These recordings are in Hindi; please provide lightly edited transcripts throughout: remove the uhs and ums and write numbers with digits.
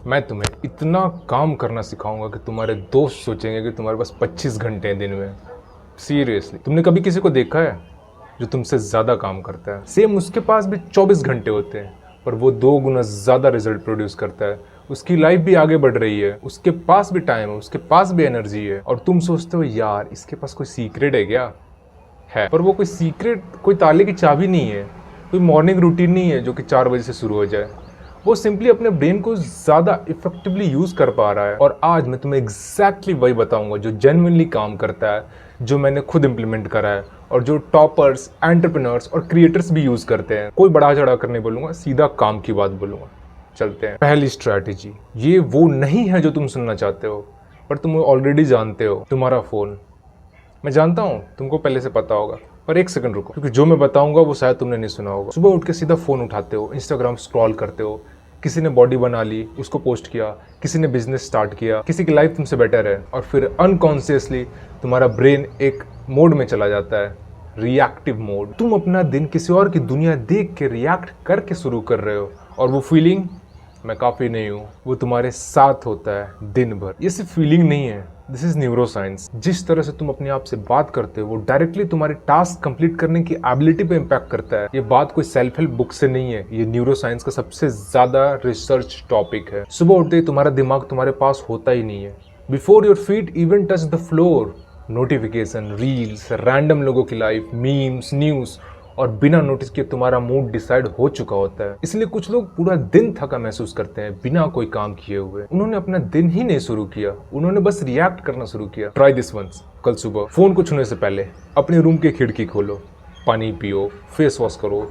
मैं तुम्हें इतना काम करना सिखाऊंगा कि तुम्हारे दोस्त सोचेंगे कि तुम्हारे पास 25 घंटे हैं दिन में। सीरियसली, तुमने कभी किसी को देखा है जो तुमसे ज़्यादा काम करता है? सेम उसके पास भी 24 घंटे होते हैं, पर वो 2 गुना ज़्यादा रिजल्ट प्रोड्यूस करता है। उसकी लाइफ भी आगे बढ़ रही है, उसके पास भी टाइम है, उसके पास भी एनर्जी है, और तुम सोचते हो यार इसके पास कोई सीक्रेट है क्या? है, पर वो कोई सीक्रेट, कोई ताले की चाबी नहीं है, कोई मॉर्निंग रूटीन नहीं है जो कि 4 बजे से शुरू हो जाए। वो सिंपली अपने ब्रेन को ज़्यादा इफेक्टिवली यूज़ कर पा रहा है। और आज मैं तुम्हें एग्जैक्टली वही बताऊंगा जो जेन्युइनली काम करता है, जो मैंने खुद इंप्लीमेंट करा है और जो टॉपर्स, एंटरप्रेन्योर्स और क्रिएटर्स भी यूज़ करते हैं। कोई बढ़ा चढ़ा कर नहीं बोलूँगा, सीधा काम की बात बोलूँगा। चलते हैं। पहली स्ट्रैटेजी, ये वो नहीं है जो तुम सुनना चाहते हो, पर तुम ऑलरेडी जानते हो, तुम्हारा फ़ोन। मैं जानता हूँ तुमको पहले से पता होगा, पर एक सेकंड रुको, क्योंकि जो मैं बताऊंगा वो शायद तुमने नहीं सुना होगा। सुबह उठ के सीधा फ़ोन उठाते हो, इंस्टाग्राम स्क्रॉल करते हो, किसी ने बॉडी बना ली, उसको पोस्ट किया, किसी ने बिजनेस स्टार्ट किया, किसी की लाइफ तुमसे बेटर है, और फिर अनकॉन्शियसली तुम्हारा ब्रेन एक मोड में चला जाता है, रिएक्टिव मोड। तुम अपना दिन किसी और की दुनिया देख के रिएक्ट करके शुरू कर रहे हो, और वो फीलिंग, मैं काफ़ी नहीं हूँ, वो तुम्हारे साथ होता है दिन भर। ये सिर्फ फीलिंग नहीं है, दिस इज न्यूरो साइंस। जिस तरह से तुम अपने आप से बात करते हो वो डायरेक्टली तुम्हारे टास्क कंप्लीट करने की एबिलिटी पे इम्पैक्ट करता है। ये बात कोई सेल्फ हेल्प बुक से नहीं है, ये न्यूरो साइंस का सबसे ज्यादा रिसर्च टॉपिक है। सुबह उठते ही तुम्हारा दिमाग तुम्हारे पास होता ही नहीं है। Before your feet even touch the floor, notification, reels, random लोगों की लाइफ, मीम्स, न्यूज, और बिना नोटिस किए तुम्हारा मूड डिसाइड हो चुका होता है। इसलिए कुछ लोग पूरा दिन थका महसूस करते हैं बिना कोई काम किए हुए। उन्होंने अपना दिन ही नहीं शुरू किया, उन्होंने बस रिएक्ट करना शुरू किया। Try this once. कल सुबह फोन को छूने से पहले अपने रूम की खिड़की खोलो, पानी पियो, फेस वॉश करो,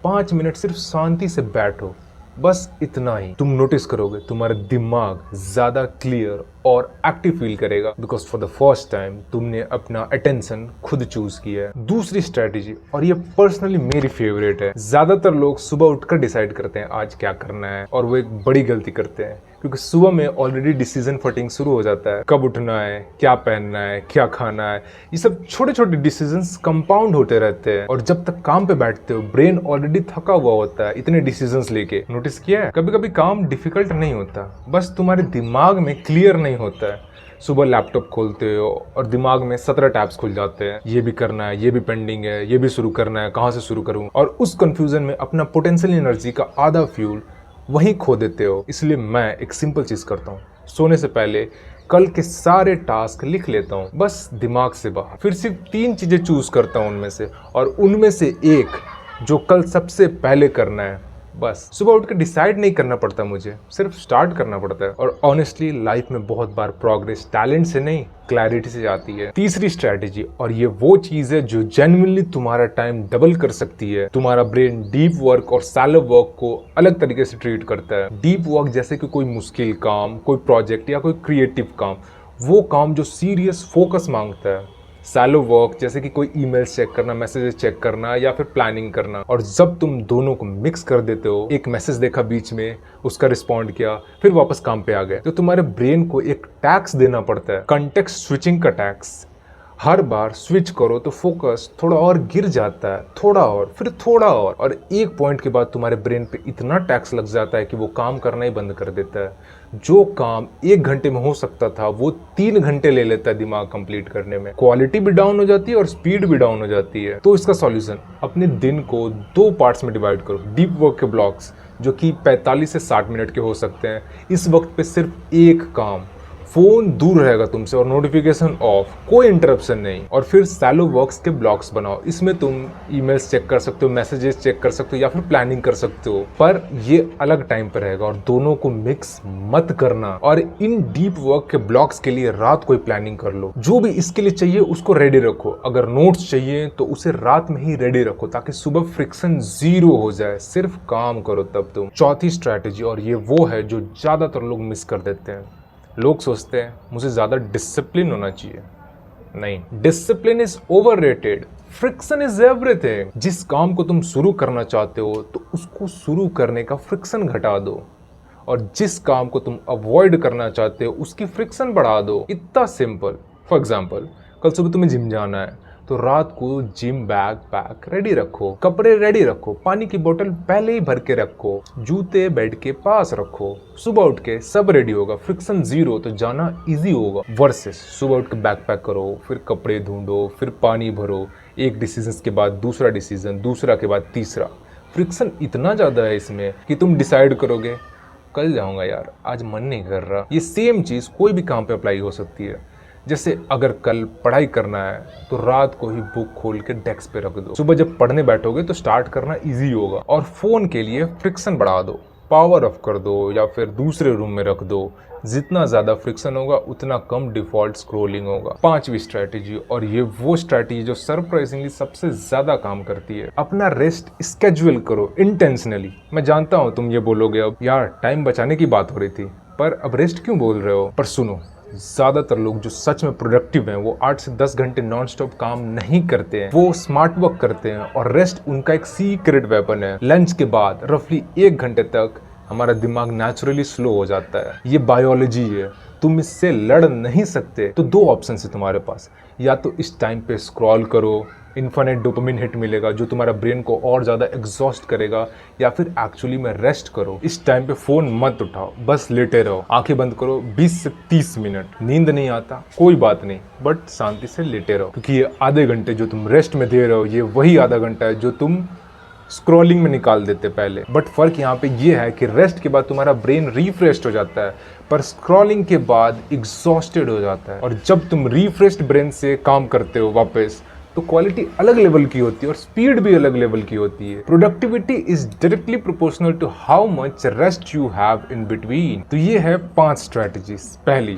5 मिनट सिर्फ शांति से बैठो। बस इतना ही। तुम नोटिस करोगे तुम्हारा दिमाग ज्यादा क्लियर और एक्टिव फील करेगा, because for the first time तुमने अपना अटेंशन खुद चूज किया है। दूसरी स्ट्रेटेजी, और ये पर्सनली मेरी फेवरेट है, ज्यादातर लोग सुबह उठकर डिसाइड करते हैं आज क्या करना है, और वो एक बड़ी गलती करते हैं, क्योंकि सुबह में ऑलरेडी डिसीजन फटिंग शुरू हो जाता है। कब उठना है, क्या पहनना है, क्या खाना है, ये सब छोटे छोटे डिसीजंस कंपाउंड होते रहते हैं, और जब तक काम पे बैठते हो ब्रेन ऑलरेडी थका हुआ होता है इतने डिसीजंस लेके। नोटिस किया है, कभी कभी काम डिफिकल्ट नहीं होता, बस तुम्हारे दिमाग में क्लियर नहीं होता है। सुबह लैपटॉप खोलते हो और दिमाग में 17 टैब्स खुल जाते हैं, ये भी करना है, ये भी पेंडिंग है, ये भी शुरू करना है, कहाँ से शुरू करूँ, और उस कंफ्यूजन में अपना पोटेंशियल एनर्जी का आधा फ्यूल वहीं खो देते हो। इसलिए मैं एक सिंपल चीज करता हूँ, सोने से पहले कल के सारे टास्क लिख लेता हूँ, बस दिमाग से बाहर। फिर सिर्फ 3 चीजें चूज करता हूँ उनमें से, और उनमें से एक जो कल सबसे पहले करना है। बस सुबह उठ के डिसाइड नहीं करना पड़ता मुझे, सिर्फ स्टार्ट करना पड़ता है। और ऑनेस्टली लाइफ में बहुत बार प्रोग्रेस टैलेंट से नहीं, क्लैरिटी से जाती है। तीसरी स्ट्रैटेजी, और ये वो चीज है जो जेन्युइनली तुम्हारा टाइम डबल कर सकती है। तुम्हारा ब्रेन डीप वर्क और शैलो वर्क को अलग तरीके से ट्रीट करता है। डीप वर्क जैसे कि कोई मुश्किल काम, कोई प्रोजेक्ट या कोई क्रिएटिव काम, वो काम जो सीरियस फोकस मांगता है। शैलो वर्क जैसे कि कोई ईमेल्स चेक करना, मैसेजेस चेक करना, या फिर प्लानिंग करना। और जब तुम दोनों को मिक्स कर देते हो, एक मैसेज देखा बीच में, उसका रिस्पॉन्ड किया, फिर वापस काम पे आ गए, तो तुम्हारे ब्रेन को एक टैक्स देना पड़ता है, कंटेक्स्ट स्विचिंग का टैक्स। हर बार स्विच करो तो फोकस थोड़ा और गिर जाता है, थोड़ा और, फिर थोड़ा और एक पॉइंट के बाद तुम्हारे ब्रेन पे इतना टैक्स लग जाता है कि वो काम करना ही बंद कर देता है। जो काम 1 घंटे में हो सकता था वो 3 घंटे ले लेता है दिमाग कंप्लीट करने में। क्वालिटी भी डाउन हो जाती है और स्पीड भी डाउन हो जाती है। तो इसका सॉल्यूशन, अपने दिन को 2 पार्ट्स में डिवाइड करो। डीप वर्क के ब्लॉक्स जो कि 45 से 60 मिनट के हो सकते हैं। इस वक्त पे सिर्फ एक काम, फोन दूर रहेगा तुमसे और नोटिफिकेशन ऑफ, कोई इंटरप्शन नहीं। और फिर शैलो वर्क्स के ब्लॉक्स बनाओ, इसमें तुम ईमेल्स चेक कर सकते हो, मैसेजेस चेक कर सकते हो, या फिर प्लानिंग कर सकते हो, पर ये अलग टाइम पर रहेगा, और दोनों को मिक्स मत करना। और इन डीप वर्क के ब्लॉक्स के लिए रात को ही प्लानिंग कर लो। जो भी इसके लिए चाहिए उसको रेडी रखो। अगर नोट्स चाहिए तो उसे रात में ही रेडी रखो, ताकि सुबह फ्रिक्शन 0 हो जाए। सिर्फ काम करो तब तुम। चौथी स्ट्रैटेजी, और ये वो है जो ज्यादातर लोग मिस कर देते हैं। लोग सोचते हैं मुझे ज़्यादा डिसिप्लिन होना चाहिए। नहीं, discipline is overrated, friction is everything. जिस काम को तुम शुरू करना चाहते हो तो उसको शुरू करने का फ्रिक्शन घटा दो, और जिस काम को तुम अवॉइड करना चाहते हो उसकी फ्रिक्शन बढ़ा दो। इतना सिंपल। फॉर एग्जाम्पल, कल सुबह तुम्हें जिम जाना है, तो रात को जिम बैग पैक रेडी रखो, कपड़े रेडी रखो, पानी की बोतल पहले ही भर के रखो, जूते बेड के पास रखो, सुबह उठ के सब रेडी होगा, फ्रिक्शन जीरो, तो जाना इजी होगा। वर्सेस सुबह उठ के बैग पैक करो, फिर कपड़े ढूंढो, फिर पानी भरो, एक डिसीजन के बाद दूसरा डिसीजन, दूसरा के बाद तीसरा। फ्रिक्शन इतना ज़्यादा है इसमें कि तुम डिसाइड करोगे कल जाऊंगा यार, आज मन नहीं कर रहा। ये सेम चीज़ कोई भी काम पे अप्लाई हो सकती है। जैसे अगर कल पढ़ाई करना है तो रात को ही बुक खोल के डेस्क पे रख दो, सुबह जब पढ़ने बैठोगे तो स्टार्ट करना इजी होगा। और फ़ोन के लिए फ्रिक्शन बढ़ा दो, पावर ऑफ कर दो या फिर दूसरे रूम में रख दो। जितना ज़्यादा फ्रिक्शन होगा उतना कम डिफ़ॉल्ट स्क्रोलिंग होगा। पांचवी स्ट्रैटेजी, और ये वो स्ट्रैटेजी जो सरप्राइजिंगली सबसे ज़्यादा काम करती है, अपना रेस्ट स्केड्यूल करो इंटेंशनली। मैं जानता हूँ तुम ये बोलोगे अब यार टाइम बचाने की बात हो रही थी, पर अब रेस्ट क्यों बोल रहे हो? पर सुनो, ज़्यादातर लोग जो सच में प्रोडक्टिव हैं वो 8 से 10 घंटे नॉन स्टॉप काम नहीं करते हैं, वो स्मार्ट वर्क करते हैं। और रेस्ट उनका एक सीक्रेट वेपन है। लंच के बाद रफली 1 घंटे तक हमारा दिमाग नेचुरली स्लो हो जाता है। ये बायोलॉजी है, तुम इससे लड़ नहीं सकते। तो दो ऑप्शन है तुम्हारे पास, या तो इस टाइम पे स्क्रॉल करो, इन्फिनिट डोपामिन हिट मिलेगा जो तुम्हारा ब्रेन को और ज़्यादा एग्जॉस्ट करेगा, या फिर एक्चुअली में रेस्ट करो। इस टाइम पे फ़ोन मत उठाओ, बस लेटे रहो, आंखें बंद करो 20 से 30 मिनट। नींद नहीं आता कोई बात नहीं, बट शांति से लेटे रहो, क्योंकि ये आधे घंटे जो तुम रेस्ट में दे रहे हो ये वही आधा घंटा है जो तुम स्क्रॉलिंग में निकाल देते पहले। बट फर्क यहाँ पे ये है कि रेस्ट के बाद तुम्हारा ब्रेन रिफ्रेश्ड हो जाता है, पर स्क्रॉलिंग के बाद एग्जॉस्टेड हो जाता है। और जब तुम रिफ्रेश्ड ब्रेन से काम करते हो वापस, तो क्वालिटी अलग लेवल की होती है और स्पीड भी अलग लेवल की होती है। Productivity is directly proportional to how much rest you have in between. तो ये है 5 स्ट्रैटेजीज। पहली,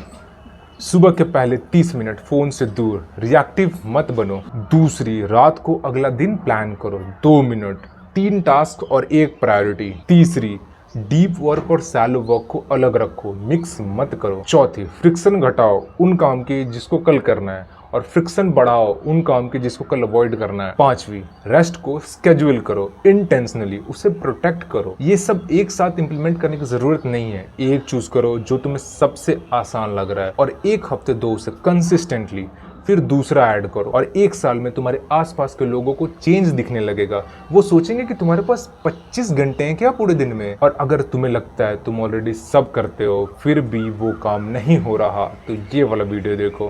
सुबह के पहले 30 मिनट फोन से दूर, रिएक्टिव मत बनो। दूसरी, रात को अगला दिन प्लान करो 2 मिनट, 3 टास्क और 1 प्रायोरिटी। तीसरी, डीप वर्क और सैलो वर्क को अलग रखो, मिक्स मत करो। चौथी, फ्रिक्शन घटाओ उन काम की जिसको कल करना है, और फ्रिक्शन बढ़ाओ उन काम की जिसको कल अवॉइड करना है। पांचवी, रेस्ट को स्केड्यूल करो इंटेंशनली, उसे प्रोटेक्ट करो। ये सब एक साथ इंप्लीमेंट करने की जरूरत नहीं है, एक चूज करो जो तुम्हें सबसे आसान लग रहा है, और 1 हफ्ते दो उसे कंसिस्टेंटली, फिर दूसरा ऐड करो। और 1 साल में तुम्हारे आसपास के लोगों को चेंज दिखने लगेगा। वो सोचेंगे कि तुम्हारे पास 25 घंटे हैं क्या पूरे दिन में। और अगर तुम्हें लगता है तुम ऑलरेडी सब करते हो फिर भी वो काम नहीं हो रहा, तो ये वाला वीडियो देखो।